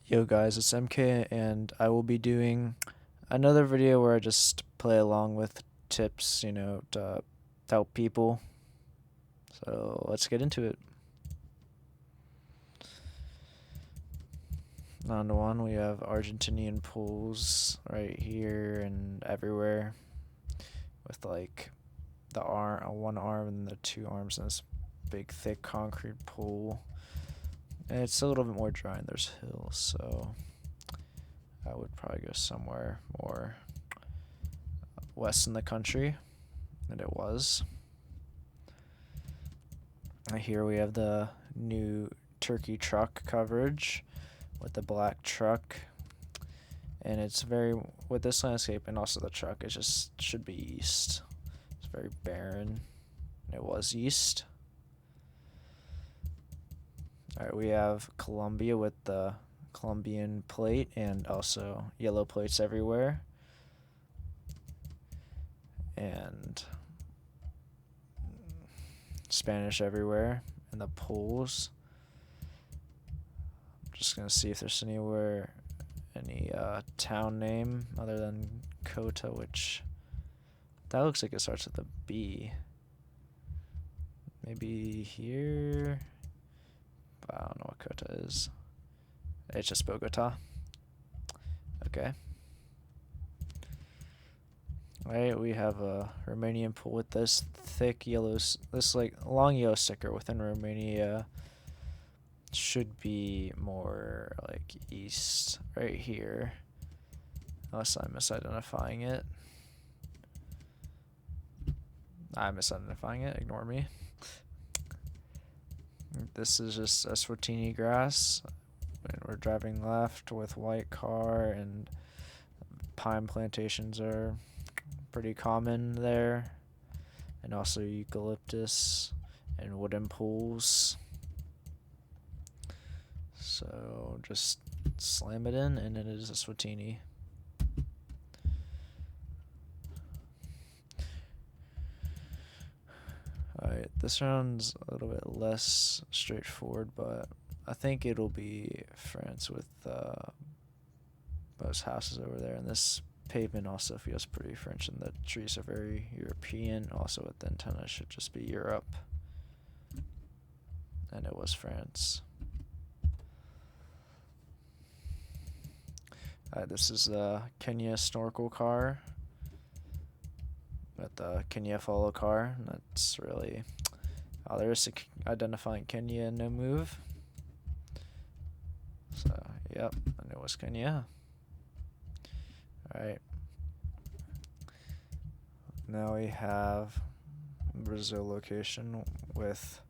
Yo guys, it's MK and I will be doing another video where I just play along with tips, to help people. So let's get into it. On to one, we have Argentinian pools right here and everywhere with like the one arm and the two arms in this big thick concrete pool. And it's a little bit more dry and there's hills, so I would probably go somewhere more west in the country than it was. Here we have the new Turkey truck coverage with the black truck, and it's very, with this landscape and also the truck, it just should be east. It's very barren. It was east. Alright, we have Colombia with the Colombian plate and also yellow plates everywhere. And Spanish everywhere in the pools. I'm just gonna see if there's any town name other than Kota, which that looks like it starts with a B. Maybe here. I don't know what Kota is. It's just Bogota. Okay. Alright, we have a Romanian pool with this thick this like long yellow sticker within Romania. Should be more like east right here, unless I'm misidentifying it. I'm misidentifying it, ignore me. This is just Eswatini grass, and we're driving left with white car, and pine plantations are pretty common there, and also eucalyptus and wooden pools. So just slam it in, and it is a Swatini. Alright, this round's a little bit less straightforward, but I think it'll be France with those houses over there. And this pavement also feels pretty French, and the trees are very European. Also, with the antenna, should just be Europe. And it was France. This is the Kenya snorkel car with the Kenya follow car. And that's really all there is to identifying Kenya. No move. So yep, and it was Kenya. All right. Now we have Brazil location with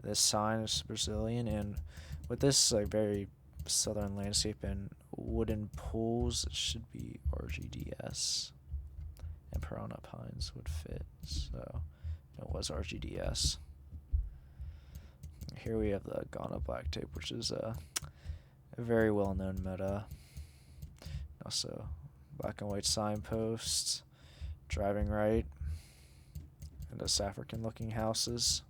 this sign is Brazilian, and with this like very southern landscape and wooden pools, it should be RGDS, and piranha pines would fit, so it was RGDS. Here we have the Ghana black tape, which is a very well-known meta. Also black and white signposts, driving right, and just African looking houses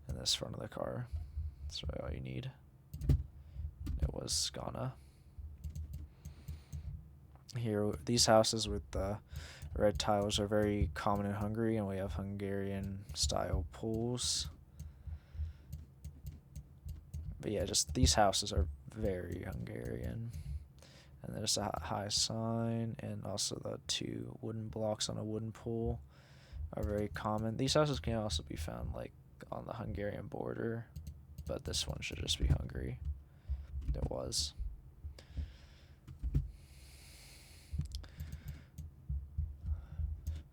in this front of the car. That's really all you need. It was Ghana. Here, these houses with the red tiles are very common in Hungary, and we have Hungarian style pools. But yeah, just these houses are very Hungarian. And there's a high sign, and also the two wooden blocks on a wooden pool are very common. These houses can also be found like on the Hungarian border, but this one should just be Hungary. It was.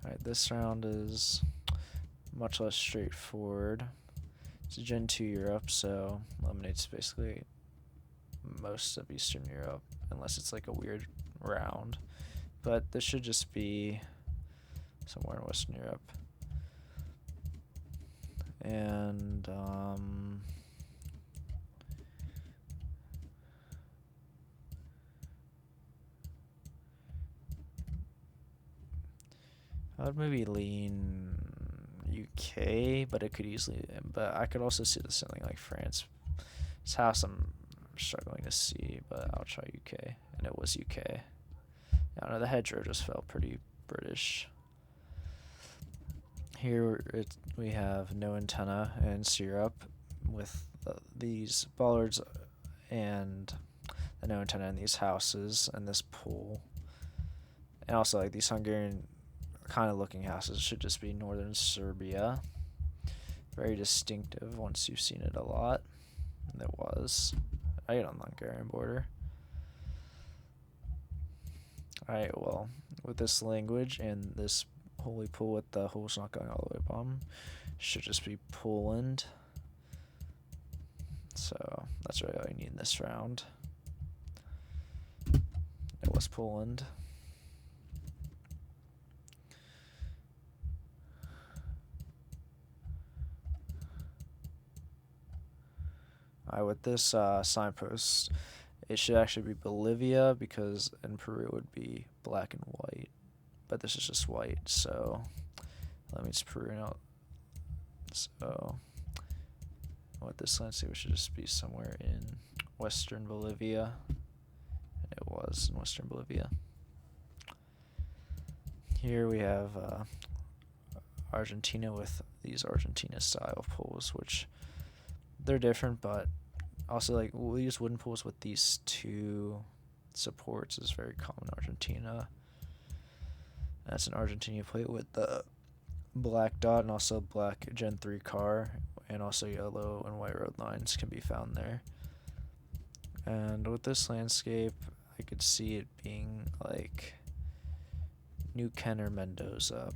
Alright, this round is much less straightforward. It's Gen 2 Europe, so eliminates basically most of Eastern Europe, unless it's like a weird round. But this should just be somewhere in Western Europe. And I would maybe lean UK, but it could easily. But I could also see this something like France. This house, I'm struggling to see, but I'll try UK, and it was UK. I don't know, the hedgerow just felt pretty British. Here we have no antenna and syrup with these bollards and the no antenna in these houses and this pool. And also like these Hungarian kind of looking houses should just be northern Serbia. Very distinctive once you've seen it a lot. And it was right on the Hungarian border. Alright, well, with this language and this holy pool with the holes not going all the way bottom, should just be Poland. So that's really all you need in this round. It was Poland. Alright, with this signpost, it should actually be Bolivia, because in Peru it would be black and white. But this is just white, so that means Peru now. So with this landscape, it should just be somewhere in western Bolivia. And it was in western Bolivia. Here we have Argentina with these Argentina style pools, which they're different, but also like we'll use wooden pools with these two supports is very common in Argentina. That's an Argentina plate with the black dot and also black Gen 3 car, and also yellow and white road lines can be found there. And with this landscape, I could see it being like New Ken or Mendoza.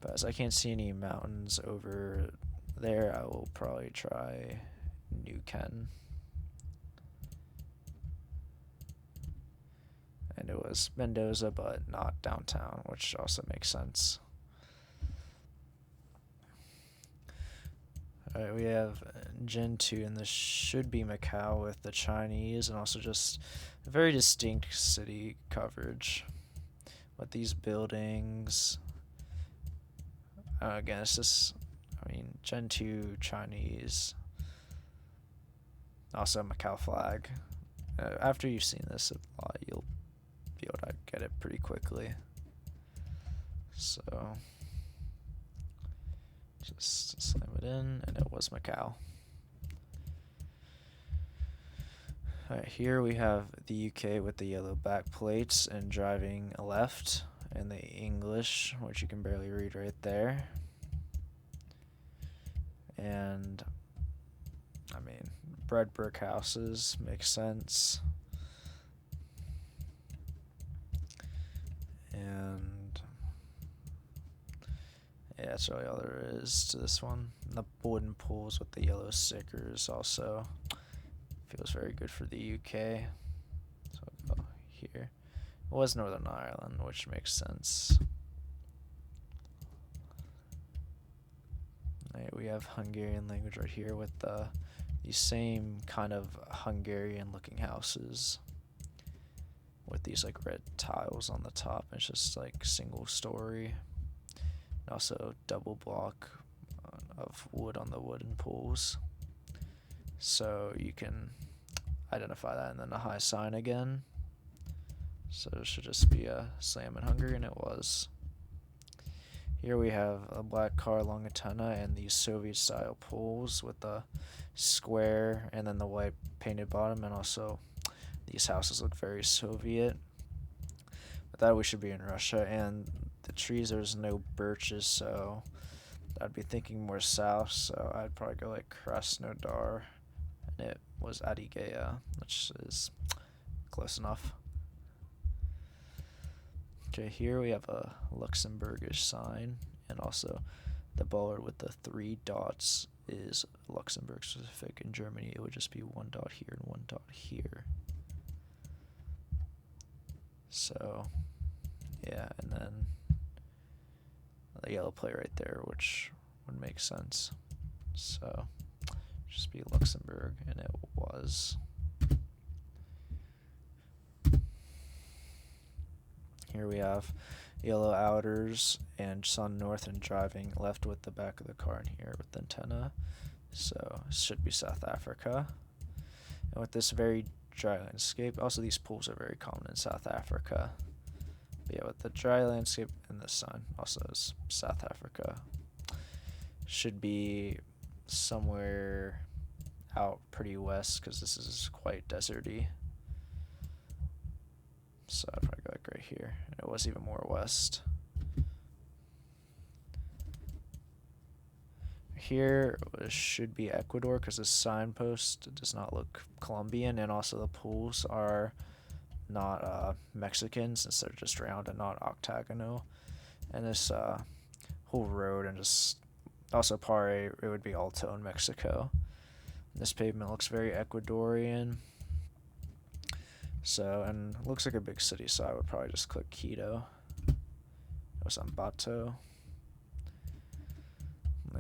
But as I can't see any mountains over there, I will probably try New Ken. And it was Mendoza, but not downtown, which also makes sense. Alright, we have Gen 2, and this should be Macau with the Chinese, and also just a very distinct city coverage with these buildings. Again, it's just, I mean, Gen 2 Chinese, also Macau flag. After you've seen this a lot, you'll be able to get it pretty quickly. So just slam it in, and it was Macau. Alright, here we have the UK with the yellow back plates and driving left, and the English, which you can barely read right there. And I mean, red brick houses makes sense. And yeah, that's really all there is to this one. And the wooden pools with the yellow stickers also feels very good for the UK. So I'll go here. It was Northern Ireland, which makes sense. Right, we have Hungarian language right here with the same kind of Hungarian looking houses with these like red tiles on the top. It's just like single story, and also double block of wood on the wooden pools, so you can identify that. And then a high sign again, so it should just be a slam in Hungary, and it was. Here we have a black car long antenna and these Soviet style poles with the square and then the white painted bottom, and also these houses look very Soviet. But that we should be in Russia, and the trees, there's no birches, so I'd be thinking more south, so I'd probably go like Krasnodar, and it was Adygea, which is close enough. Okay, here we have a Luxembourgish sign, and also the bollard with the 3 dots is Luxembourg specific. In Germany, it would just be 1 dot here and 1 dot here. So, yeah, and then the yellow plate right there, which would make sense. So, just be Luxembourg, and it was. Here we have yellow outers and sun north and driving left with the back of the car, and here with the antenna. So it should be South Africa. And with this very dry landscape, also these pools are very common in South Africa. But yeah, with the dry landscape and the sun, also is South Africa. Should be somewhere out pretty west because this is quite deserty. So I'd probably go like right here. And it was even more west. Here should be Ecuador because the signpost does not look Colombian, and also the pools are not Mexican since they're just round and not octagonal. And this whole road and just also Pare, it would be Alto in Mexico. This pavement looks very Ecuadorian. So, and it looks like a big city, so I would probably just click Quito. It was on Bato.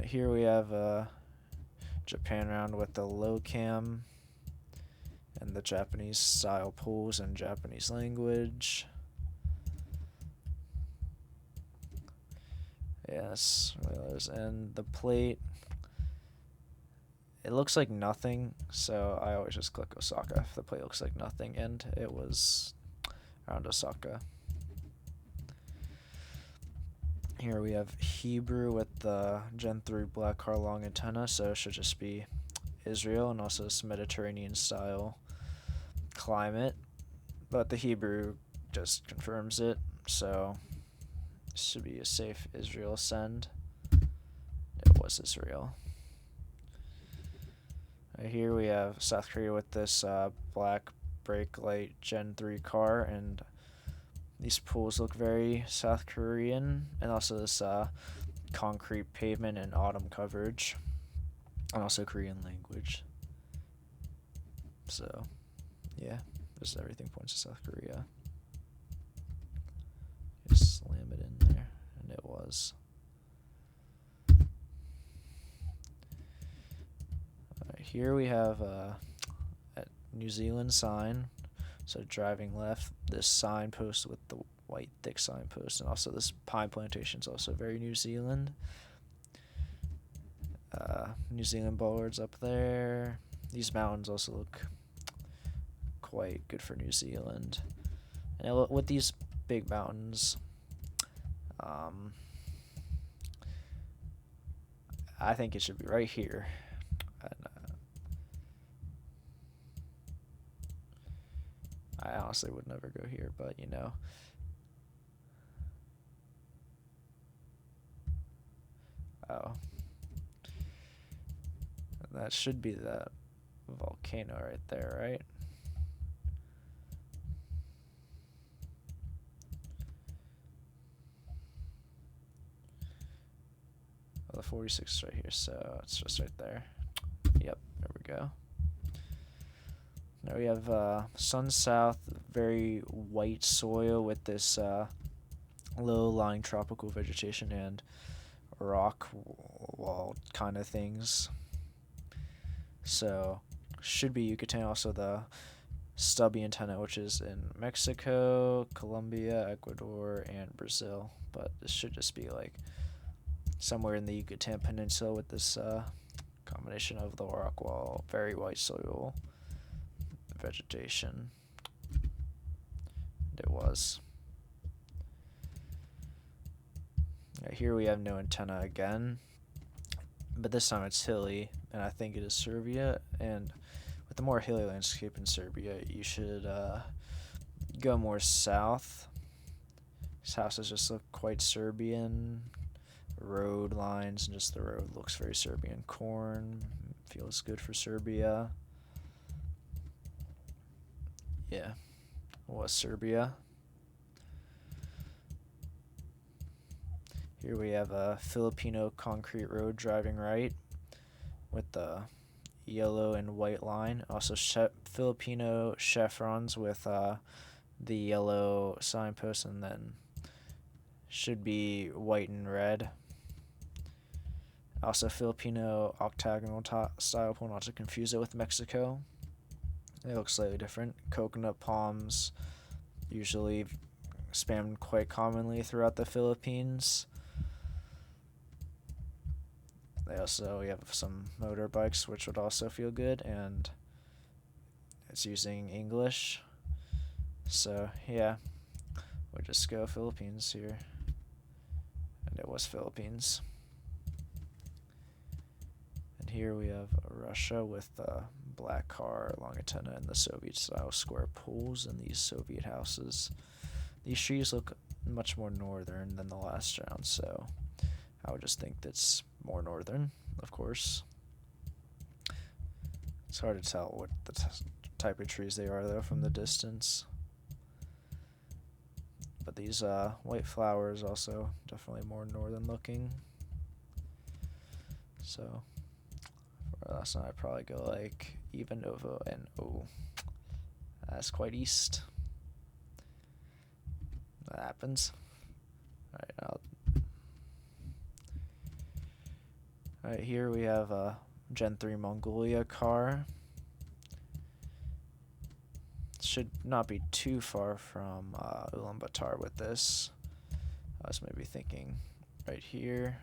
Here we have Japan round with the low cam and the Japanese style pools and Japanese language. Yes, and the plate. It looks like nothing, so I always just click Osaka if the plate looks like nothing, and it was around Osaka. Here we have Hebrew with the Gen 3 black car long antenna, so it should just be Israel, and also this Mediterranean style climate. But the Hebrew just confirms it, so it should be a safe Israel send. It was Israel. Here we have South Korea with this black brake light Gen 3 car, and these pools look very South Korean, and also this concrete pavement and autumn coverage, and also Korean language. So, yeah, just everything points to South Korea. Just slam it in there, and it was. Here we have a New Zealand sign. So driving left, this signpost with the white thick signpost, and also this pine plantation is also very New Zealand. New Zealand bollards up there. These mountains also look quite good for New Zealand. And with these big mountains, I think it should be right here. And, I honestly would never go here, but you know. Oh. That should be that volcano right there, right? Well, the 46 is right here, so it's just right there. Yep, there we go. Now we have sun south, very white soil with this low-lying tropical vegetation and rock wall kind of things. So should be Yucatan, also the stubby antenna, which is in Mexico, Colombia, Ecuador, and Brazil. But this should just be like somewhere in the Yucatan Peninsula with this combination of the rock wall, very white soil vegetation. It was. Here we have no antenna again, but this time it's hilly, and I think it is Serbia. And with the more hilly landscape in Serbia, you should go more south. These houses just look quite Serbian. Road lines, and just the road looks very Serbian. Corn feels good for Serbia. Yeah, was Serbia. Here we have a Filipino concrete road driving right with the yellow and white line. Also Filipino chevrons with the yellow signpost, and then should be white and red. Also Filipino octagonal style pole, not to confuse it with Mexico. They look slightly different. Coconut palms usually spammed quite commonly throughout the Philippines. We have some motorbikes, which would also feel good, and it's using English. So yeah, we'll just go Philippines here. And it was Philippines. And here we have Russia with the black car, long antenna, and the Soviet-style square pools and these Soviet houses. These trees look much more northern than the last round, so I would just think that's more northern, of course. It's hard to tell what the type of trees they are, though, from the distance. But these white flowers also definitely more northern looking. So for last night, I'd probably go like even Novo and that's quite east. That happens. Alright, here we have a Gen 3 Mongolia car. Should not be too far from Ulaanbaatar with this. I was maybe thinking right here.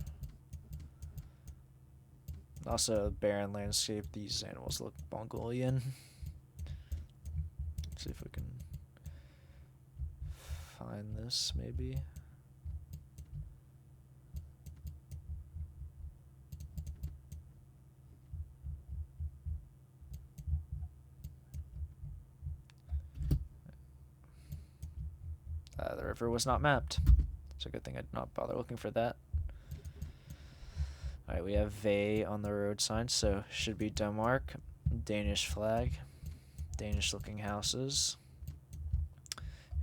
Also, barren landscape. These animals look Mongolian. Let's see if we can find this maybe. The river was not mapped. It's a good thing I did not bother looking for that. Alright, we have Ve on the road sign, so should be Denmark. Danish flag. Danish looking houses.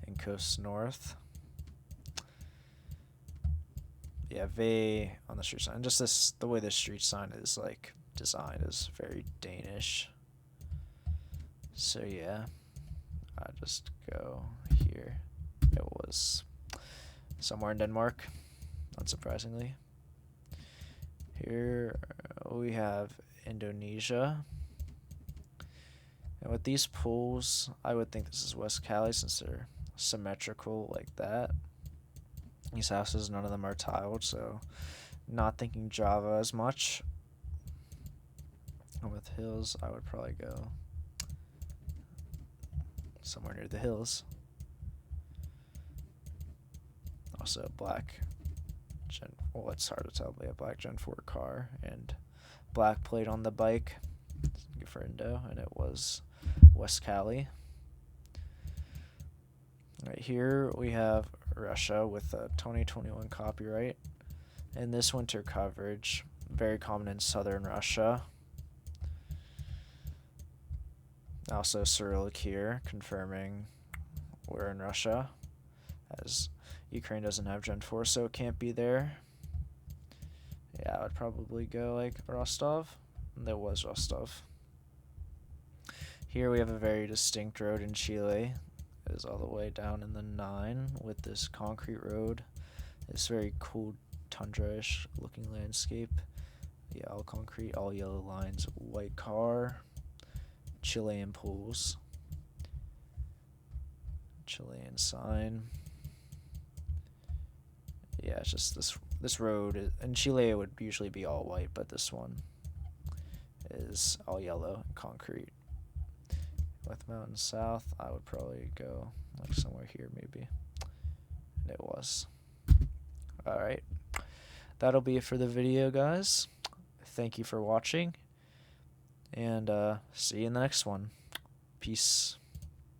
And coast north. Yeah, Ve on the street sign. Just the way the street sign is like designed is very Danish. So yeah, I just go here. It was somewhere in Denmark, unsurprisingly. Here we have Indonesia. And with these pools, I would think this is West Cali since they're symmetrical like that. These houses, none of them are tiled, so not thinking Java as much. And with hills, I would probably go somewhere near the hills. Also black well, it's hard to tell, but a black Gen 4 car and black plate on the bike for Indo, and it was West Cali. Right here we have Russia with a 2021 copyright, and this winter coverage, very common in southern Russia. Also Cyrillic here, confirming we're in Russia, as Ukraine doesn't have Gen 4, so it can't be there. Yeah, I would probably go like Rostov. There was Rostov. Here we have a very distinct road in Chile. It is all the way down in the 9 with this concrete road. This very cool tundra-ish looking landscape. Yeah, all concrete, all yellow lines, white car, Chilean pools, Chilean sign. Yeah, it's just this road. In Chile, it would usually be all white, but this one is all yellow and concrete. With Mountain South, I would probably go like somewhere here maybe. And it was. Alright. That'll be it for the video, guys. Thank you for watching. And see you in the next one. Peace.